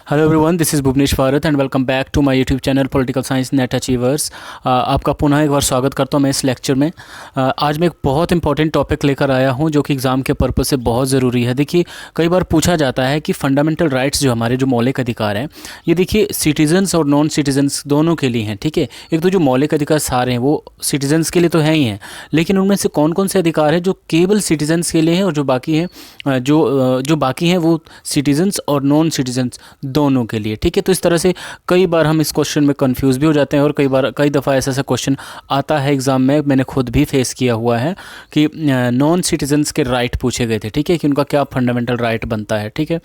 Hello everyone, this is Bhuvnesh Bharat and welcome back to my YouTube channel political science NET achievers. आपका पुनः एक बार स्वागत करता हूं मैं इस लेक्चर में। आज मैं एक बहुत इंपॉर्टेंट टॉपिक लेकर आया हूं जो कि एग्ज़ाम के पर्पज़ से बहुत ज़रूरी है। देखिए, कई बार पूछा जाता है कि फंडामेंटल राइट्स जो हमारे जो मौलिक अधिकार हैं, ये देखिए सिटीजन्स और नॉन सिटीजन्स दोनों के लिए हैं। ठीक है, एक तो जो मौलिक अधिकार सारे हैं वो सिटीजन्स के लिए तो हैं ही हैं, लेकिन उनमें से कौन कौन से अधिकार हैं जो केवल सिटीजन्स के लिए हैं और जो बाकी हैं जो बाकी हैं वो सिटीजन्स और नॉन सिटीजन्स दोनों के लिए। ठीक है, तो इस तरह से कई बार हम इस क्वेश्चन में कंफ्यूज भी हो जाते हैं और कई दफ़ा ऐसा क्वेश्चन आता है एग्ज़ाम में। मैंने खुद भी फेस किया हुआ है कि नॉन सिटीजन्स के राइट पूछे गए थे। ठीक है, कि उनका क्या फंडामेंटल राइट बनता है। ठीक है,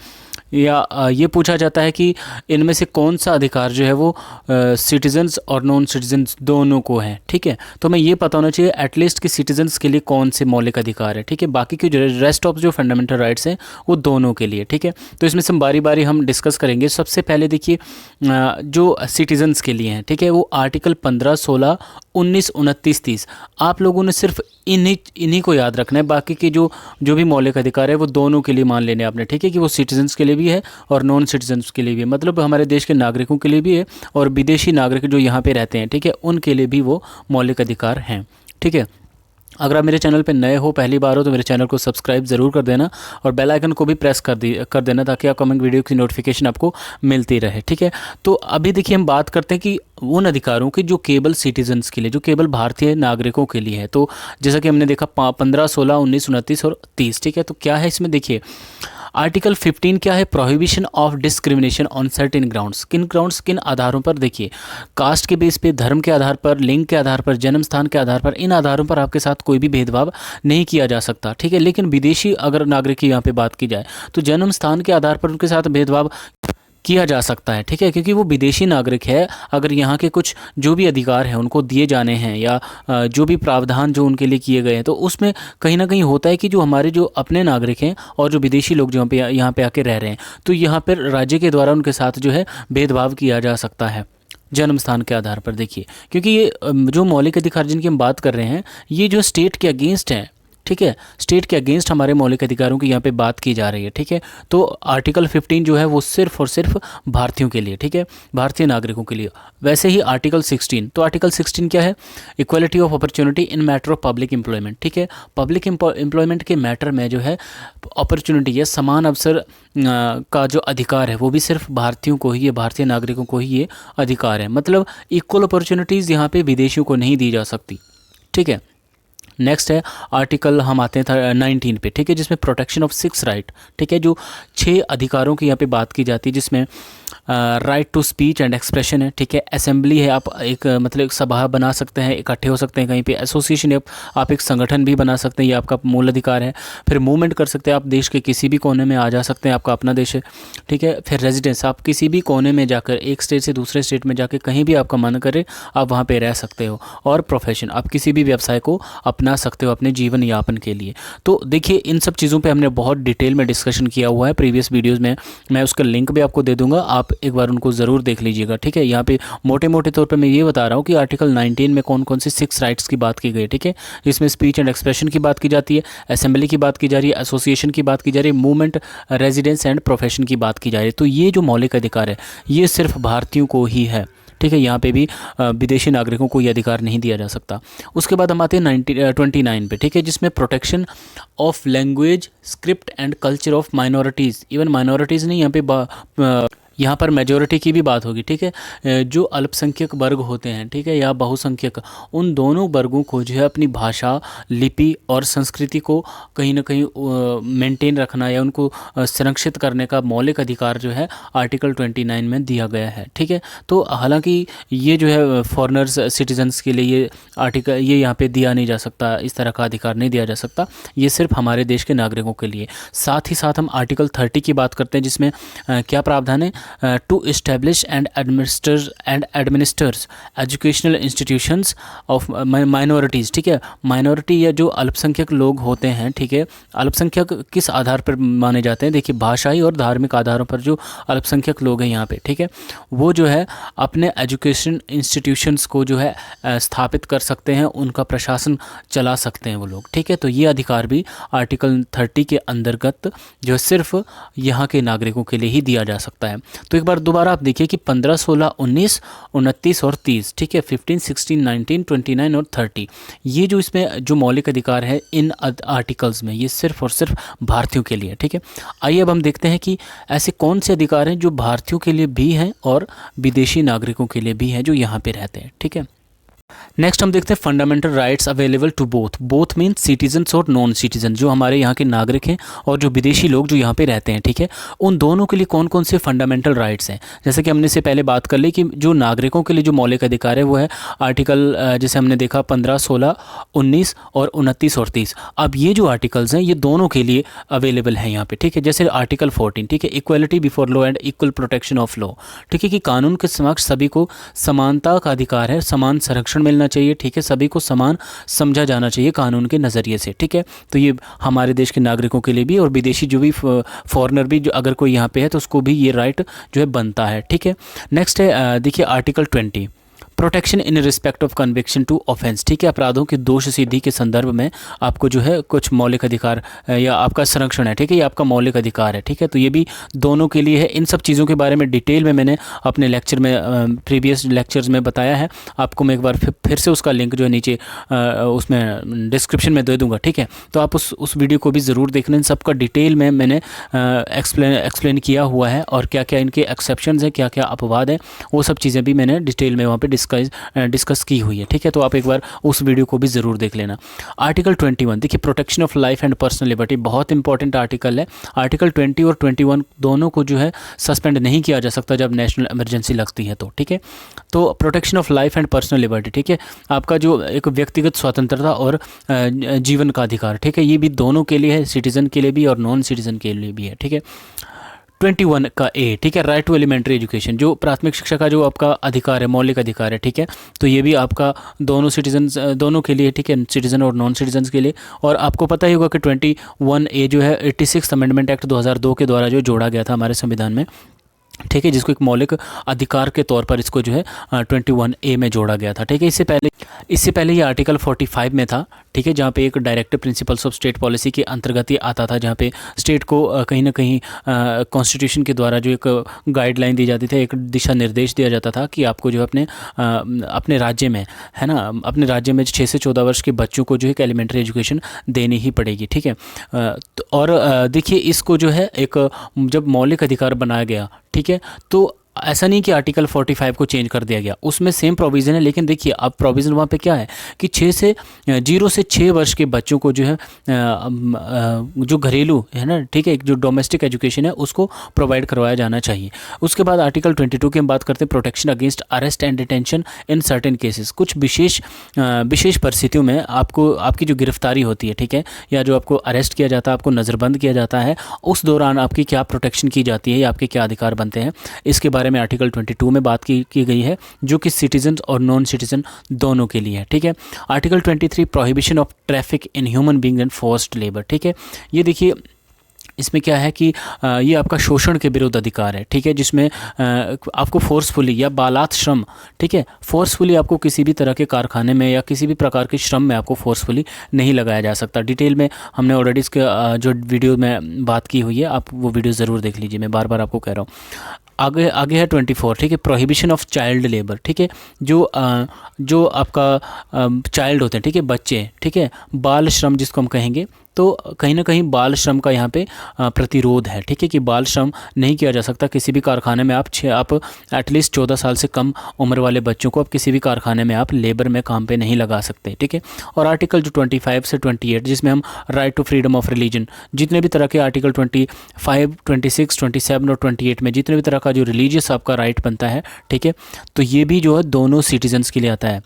या ये पूछा जाता है कि इनमें से कौन सा अधिकार जो है वो सिटीजन्स और नॉन सिटीजन्स दोनों को है। ठीक है, तो हमें ये पता होना चाहिए एटलीस्ट कि सिटीजन्स के लिए कौन से मौलिक अधिकार है। ठीक है, बाकी के जो रेस्ट ऑफ जो फंडामेंटल राइट्स हैं वो दोनों के लिए। ठीक है, तो इसमें से बारी बारी हम डिस्कस करेंगे। सबसे पहले देखिए जो सिटीजन्स के लिए हैं, ठीक है, वो आर्टिकल 15, 16, 19, 29, 30 आप लोगों ने सिर्फ इन्हीं को याद रखना है। बाकी के जो भी मौलिक अधिकार है वो दोनों के लिए मान लेने आपने। ठीक है, कि वो सिटीजन्स के लिए भी है और नॉन सिटीजन्स के लिए भी है, मतलब हमारे देश के नागरिकों के लिए भी है और विदेशी नागरिक जो यहाँ पे रहते हैं, ठीक है, उनके लिए भी वो मौलिक अधिकार हैं। ठीक है, अगर आप मेरे चैनल पे नए हो, पहली बार हो, तो मेरे चैनल को सब्सक्राइब ज़रूर कर देना और बेल आइकन को भी प्रेस कर देना ताकि अपकमिंग वीडियो की नोटिफिकेशन आपको मिलती रहे। ठीक है, तो अभी देखिए हम बात करते हैं कि उन अधिकारों की जो केवल सिटीजन्स के लिए, जो केवल भारतीय नागरिकों के लिए है। तो जैसा कि हमने देखा 15, 16, 19, 29 और 30। ठीक है, तो क्या है इसमें देखिए आर्टिकल 15 क्या है, prohibition of discrimination on certain grounds. किन ग्राउंड्स, किन आधारों पर? देखिए, कास्ट के बेस पे, धर्म के आधार पर, लिंग के आधार पर, जन्म स्थान के आधार पर, इन आधारों पर आपके साथ कोई भी भेदभाव नहीं किया जा सकता। ठीक है, लेकिन विदेशी अगर नागरिक की यहाँ पे बात की जाए तो जन्म स्थान के आधार पर उनके साथ भेदभाव किया जा सकता है। ठीक है, क्योंकि वो विदेशी नागरिक है। अगर यहाँ के कुछ जो भी अधिकार हैं उनको दिए जाने हैं या जो भी प्रावधान जो उनके लिए किए गए हैं, तो उसमें कहीं ना कहीं होता है कि जो हमारे जो अपने नागरिक हैं और जो विदेशी लोग जो यहाँ पे आके रह रहे हैं, तो यहाँ पर राज्य के द्वारा उनके साथ जो है भेदभाव किया जा सकता है जन्म स्थान के आधार पर। देखिए, क्योंकि ये जो मौलिक अधिकार जिनकी हम बात कर रहे हैं ये जो स्टेट के अगेंस्ट हैं। ठीक है, स्टेट के अगेंस्ट हमारे मौलिक अधिकारों की यहाँ पे बात की जा रही है। ठीक है, तो आर्टिकल 15 जो है वो सिर्फ और सिर्फ भारतीयों के लिए, ठीक है, भारतीय नागरिकों के लिए। वैसे ही आर्टिकल 16, तो आर्टिकल 16 क्या है, equality of opportunity in matter of public employment. ठीक है, पब्लिक एम्प्लॉयमेंट के मैटर में जो है अपॉर्चुनिटी या समान अवसर का जो अधिकार है वो भी सिर्फ भारतीयों को ही, भारतीय नागरिकों को ही ये अधिकार है। मतलब इक्वल अपॉर्चुनिटीज़ यहाँ पे विदेशियों को नहीं दी जा सकती। ठीक है, नेक्स्ट है आर्टिकल, हम आते हैं 19 पे। ठीक है, जिसमें प्रोटेक्शन ऑफ 6 राइट। ठीक है, जो 6 अधिकारों की यहाँ पे बात की जाती है, जिसमें right to speech and expression है। ठीक है, असेंबली है, आप एक मतलब एक सभा बना सकते हैं, इकट्ठे हो सकते हैं कहीं पे। एसोसिएशन है, आप एक संगठन भी बना सकते हैं, ये आपका मूल अधिकार है। फिर मूवमेंट कर सकते हैं, आप देश के किसी भी कोने में आ जा सकते हैं, आपका अपना देश है। ठीक है, फिर रेजिडेंस, आप किसी भी कोने में जाकर, एक स्टेट से दूसरे स्टेट में जाकर कहीं भी आपका मन करे आप वहाँ पर रह सकते हो। और प्रोफेशन, आप किसी भी व्यवसाय को अपना सकते हो अपने जीवन यापन के लिए। तो देखिए, इन सब चीज़ों पे हमने बहुत डिटेल में डिस्कशन किया हुआ है प्रीवियस वीडियोस में। मैं उसका लिंक भी आपको दे दूंगा, आप एक बार उनको ज़रूर देख लीजिएगा। ठीक है, यहाँ पे मोटे मोटे तौर पे मैं ये बता रहा हूँ कि आर्टिकल 19 में कौन कौन सी 6 राइट्स की बात की गई। ठीक है, जिसमें स्पीच एंड एक्सप्रेशन की बात की जाती है, असेंबली की बात की जा रही है, एसोसिएशन की बात की जा रही है, मूवमेंट, रेजिडेंस एंड प्रोफेशन की बात की जा रही है। तो ये जो मौलिक अधिकार है ये सिर्फ भारतीयों को ही है। ठीक है, यहाँ पे भी विदेशी नागरिकों को ये अधिकार नहीं दिया जा सकता। उसके बाद हम आते हैं 29 पे। ठीक है, जिसमें protection of language, script and culture of minorities. Even minorities नहीं, यहाँ पर मेजॉरिटी की भी बात होगी। ठीक है, जो अल्पसंख्यक वर्ग होते हैं, ठीक है, या बहुसंख्यक, उन दोनों वर्गों को जो है अपनी भाषा, लिपि और संस्कृति को कहीं ना कहीं मेंटेन रखना या उनको संरक्षित करने का मौलिक अधिकार जो है आर्टिकल 29 में दिया गया है। ठीक है, तो हालांकि ये जो है फॉरेनर्स, सिटीजन्स के लिए ये आर्टिकल ये यहाँ पे दिया नहीं जा सकता, इस तरह का अधिकार नहीं दिया जा सकता, ये सिर्फ हमारे देश के नागरिकों के लिए। साथ ही साथ हम आर्टिकल 30 की बात करते हैं, जिसमें क्या प्रावधान है, to establish and administers educational institutions of minorities. ठीक है, माइनॉरिटी या जो अल्पसंख्यक लोग होते हैं, ठीक है, अल्पसंख्यक किस आधार पर माने जाते हैं? देखिए, भाषाई और धार्मिक आधारों पर जो अल्पसंख्यक लोग हैं यहाँ पे, ठीक है, वो जो है अपने एजुकेशन इंस्टीट्यूशंस को जो है स्थापित कर सकते हैं, उनका प्रशासन चला सकते हैं वो लोग। ठीक है, तो ये अधिकार भी आर्टिकल 30 के अंतर्गत जो सिर्फ यहाँ के नागरिकों के लिए ही दिया जा सकता है। तो एक बार दोबारा आप देखिए कि 15, 16, 19, 29 और 30, ठीक है, 15, 16, 19, 29 और 30, ये जो इसमें जो मौलिक अधिकार है इन आर्टिकल्स में, ये सिर्फ और सिर्फ भारतीयों के लिए, ठीक है। आइए अब हम देखते हैं कि ऐसे कौन से अधिकार हैं जो भारतीयों के लिए भी हैं और विदेशी नागरिकों के लिए भी हैं जो यहाँ पे रहते हैं, ठीक है। नेक्स्ट हम देखते हैं fundamental rights available to both means citizens और नॉन सिटीजन, जो हमारे यहाँ के नागरिक हैं और जो विदेशी लोग जो यहाँ पे रहते हैं, ठीक है, उन दोनों के लिए कौन कौन से फंडामेंटल राइट्स हैं। जैसे कि हमने इससे पहले बात कर ली कि जो नागरिकों के लिए जो मौलिक अधिकार है वो है आर्टिकल जैसे हमने देखा 15, 16, 19 और 29 और 30। अब ये जो आर्टिकल्स हैं ये दोनों के लिए अवेलेबल हैं यहाँ पे, ठीक है। जैसे आर्टिकल 14, ठीक है, equality before law and equal protection of law, ठीक है, कि कानून के समक्ष सभी को समानता का अधिकार है, समान संरक्षण मिलना चाहिए, ठीक है, सभी को समान समझा जाना चाहिए कानून के नज़रिए से, ठीक है। तो ये हमारे देश के नागरिकों के लिए भी और विदेशी जो भी फॉरेनर भी जो अगर कोई यहाँ पे है तो उसको भी ये राइट जो है बनता है, ठीक है। नेक्स्ट है देखिए article 20, protection in respect of conviction to offence, ठीक है, अपराधों की दोष सिद्धि के संदर्भ में आपको जो है कुछ मौलिक अधिकार या आपका संरक्षण है, ठीक है, ये आपका मौलिक अधिकार है, ठीक है। तो ये भी दोनों के लिए है। इन सब चीज़ों के बारे में डिटेल में मैंने अपने लेक्चर में प्रीवियस लेक्चर्स में बताया है, आपको मैं एक बार फिर से उसका लिंक जो है नीचे उसमें डिस्क्रिप्शन में दे दूँगा, ठीक है। तो आप उस वीडियो को भी ज़रूर देखना, इन सबका डिटेल में मैंने एक्सप्लेन किया हुआ है और क्या क्या इनके एक्सेप्शंस हैं, क्या क्या अपवाद हैं, वो सब चीज़ें भी मैंने डिटेल में वहाँ पर डिस्कस की हुई है, ठीक है। तो आप एक बार उस वीडियो को भी ज़रूर देख लेना। आर्टिकल 21 देखिए protection of life and personal liberty, बहुत इंपॉर्टेंट आर्टिकल है। आर्टिकल 20 और 21 दोनों को जो है सस्पेंड नहीं किया जा सकता जब नेशनल इमरजेंसी लगती है तो, ठीक है। तो protection of life and personal liberty, ठीक है, आपका जो एक व्यक्तिगत स्वतंत्रता और जीवन का अधिकार, ठीक है, ये भी दोनों के लिए है, सिटीज़न के लिए भी और नॉन सिटीज़न के लिए भी है, ठीक है। 21 का ए, ठीक है, राइट टू एलिमेंट्री एजुकेशन, जो प्राथमिक शिक्षा का जो आपका अधिकार है, मौलिक अधिकार है, ठीक है। तो ये भी आपका दोनों सिटीजन्स दोनों के लिए, ठीक है, सिटीजन और नॉन सिटीजन्स के लिए। और आपको पता ही होगा कि 21 ए जो है 86 अमेंडमेंट एक्ट 2002 के द्वारा जो जोड़ा गया था हमारे संविधान में, ठीक है, जिसको एक मौलिक अधिकार के तौर पर इसको जो है 21 ए में जोड़ा गया था, ठीक है। इससे पहले ये आर्टिकल 45 में था, ठीक है, जहाँ पे एक directive principles of state policy के अंतर्गत ये आता था, जहाँ पे स्टेट को कहीं ना कहीं कॉन्स्टिट्यूशन के द्वारा जो एक गाइडलाइन दी जाती थी, एक दिशा निर्देश दिया जाता था कि आपको जो है अपने राज्य में, है ना, अपने राज्य में 6 से 14 वर्ष के बच्चों को जो है एलिमेंट्री एजुकेशन देनी ही पड़ेगी, ठीक है। और देखिए इसको जो है एक जब मौलिक अधिकार बनाया गया, ठीक है, तो ऐसा नहीं कि आर्टिकल 45 को चेंज कर दिया गया, उसमें सेम प्रोविज़न है, लेकिन देखिए अब प्रोविज़न वहाँ पे क्या है कि 0 से 6 वर्ष के बच्चों को जो है जो घरेलू है ना, ठीक है, जो डोमेस्टिक एजुकेशन है उसको प्रोवाइड करवाया जाना चाहिए। उसके बाद आर्टिकल 22 की हम बात करते हैं, protection against arrest and detention in certain cases, कुछ विशेष परिस्थितियों में आपकी जो गिरफ्तारी होती है, ठीक है, या जो आपको अरेस्ट किया जाता है, आपको नज़रबंद किया जाता है, उस दौरान आपकी क्या प्रोटेक्शन की जाती है या आपके क्या अधिकार बनते हैं, इसके बारे में आर्टिकल 22 में बात की गई है, जो कि सिटीजन और नॉन सिटीजन दोनों के लिए है, ठीक है। Article 23 prohibition of traffic in human being and forced labour, ठीक है, ये देखिए इसमें क्या है कि ये आपका शोषण के विरुद्ध अधिकार है, ठीक है, जिसमें आपको फोर्सफुली या बालात श्रम, ठीक है, फोर्सफुली आपको किसी भी तरह के कारखाने में या किसी भी प्रकार के श्रम में आपको फोर्सफुली नहीं लगाया जा सकता। डिटेल में हमने ऑलरेडी इसके जो वीडियो में बात की हुई है, आप वो वीडियो ज़रूर देख लीजिए, मैं बार बार आपको कह रहा हूँ। आगे है 24, ठीक है, प्रोहिबिशन ऑफ चाइल्ड लेबर, ठीक है, जो आपका चाइल्ड होते हैं, ठीक है, बच्चे, ठीक है, बाल श्रम जिसको हम कहेंगे, तो कहीं ना कहीं बाल श्रम का यहाँ पे प्रतिरोध है, ठीक है, कि बाल श्रम नहीं किया जा सकता किसी भी कारखाने में। आप एटलीस्ट 14 साल से कम उम्र वाले बच्चों को आप किसी भी कारखाने में आप लेबर में काम पे नहीं लगा सकते, ठीक है। और आर्टिकल जो 25 से 28 जिसमें हम right to freedom of religion, जितने भी तरह के आर्टिकल 25, 26, 27 और 28 में जितने भी तरह का जो रिलीजियस आपका राइट बनता है, ठीक है, तो ये भी जो है दोनों सिटीजन्स के लिए आता है,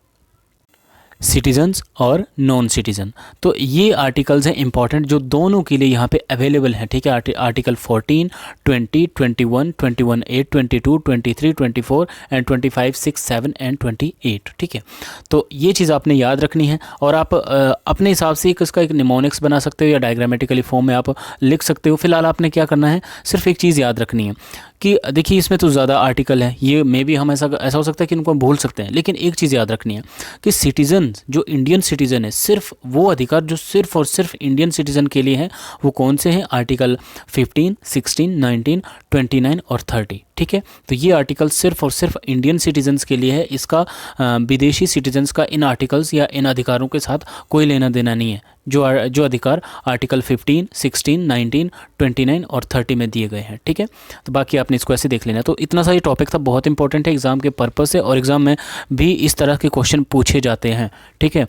सिटीजन्स और नॉन सिटीज़न। तो ये आर्टिकल्स हैं इंपॉर्टेंट जो दोनों के लिए यहाँ पे अवेलेबल हैं, ठीक है। आर्टिकल 14, 20, 21, 21A, 22, 23, 24 एंड 25, 6, 7 एंड 28, ठीक है। तो ये चीज़ आपने याद रखनी है और आप अपने हिसाब से इसका एक निमोनिक्स बना सकते हो या डायग्रामेटिकली फॉर्म में आप लिख सकते हो। फिलहाल आपने क्या करना है, सिर्फ एक चीज़ याद रखनी है कि देखिए इसमें तो ज़्यादा आर्टिकल है, ये मे भी हम ऐसा हो सकता है कि इनको हम भूल सकते हैं, लेकिन एक चीज़ याद रखनी है कि सिटीज़न जो इंडियन सिटीज़न है, सिर्फ वो अधिकार जो सिर्फ और सिर्फ इंडियन सिटीज़न के लिए हैं, वो कौन से हैं? आर्टिकल 15, 16, 19, 29 और 30। ठीक है। तो ये आर्टिकल सिर्फ और सिर्फ इंडियन सिटीजन्स के लिए है। इसका विदेशी सिटीजन्स का इन आर्टिकल्स या इन अधिकारों के साथ कोई लेना देना नहीं है, जो अधिकार आर्टिकल 15, 16, 19, 29 और 30 में दिए गए हैं। ठीक है, तो बाकी आपने इसको ऐसे देख लेना है। तो इतना सा ये टॉपिक था, बहुत इंपॉर्टेंट है एग्ज़ाम के पर्पज़ से, और एग्ज़ाम में भी इस तरह के क्वेश्चन पूछे जाते हैं। ठीक है,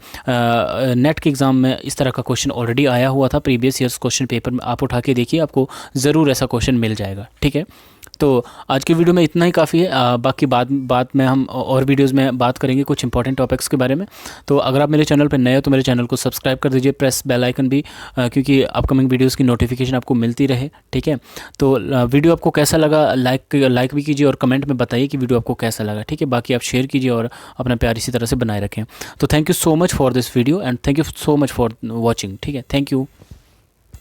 नेट के एग्ज़ाम में इस तरह का क्वेश्चन ऑलरेडी आया हुआ था, प्रीवियस ईयर्स क्वेश्चन पेपर में आप उठा के देखिए, आपको ज़रूर ऐसा क्वेश्चन मिल जाएगा। ठीक है, तो आज की वीडियो में इतना ही काफ़ी है। बाकी बाद में हम और वीडियोज़ में बात करेंगे कुछ इंपॉर्टेंट टॉपिक्स के बारे में। तो अगर आप मेरे चैनल पर नए हो तो मेरे चैनल को सब्सक्राइब कर दीजिए, प्रेस बेल आइकन भी, क्योंकि अपकमिंग वीडियोज़ की नोटिफिकेशन आपको मिलती रहे। ठीक है, तो वीडियो आपको कैसा लगा लाइक भी कीजिए और कमेंट में बताइए कि वीडियो आपको कैसा लगा। ठीक है, बाकी आप शेयर कीजिए और अपना प्यार इसी तरह से बनाए रखें। तो thank you so much for this video and thank you so much for watching. ठीक है, थैंक यू।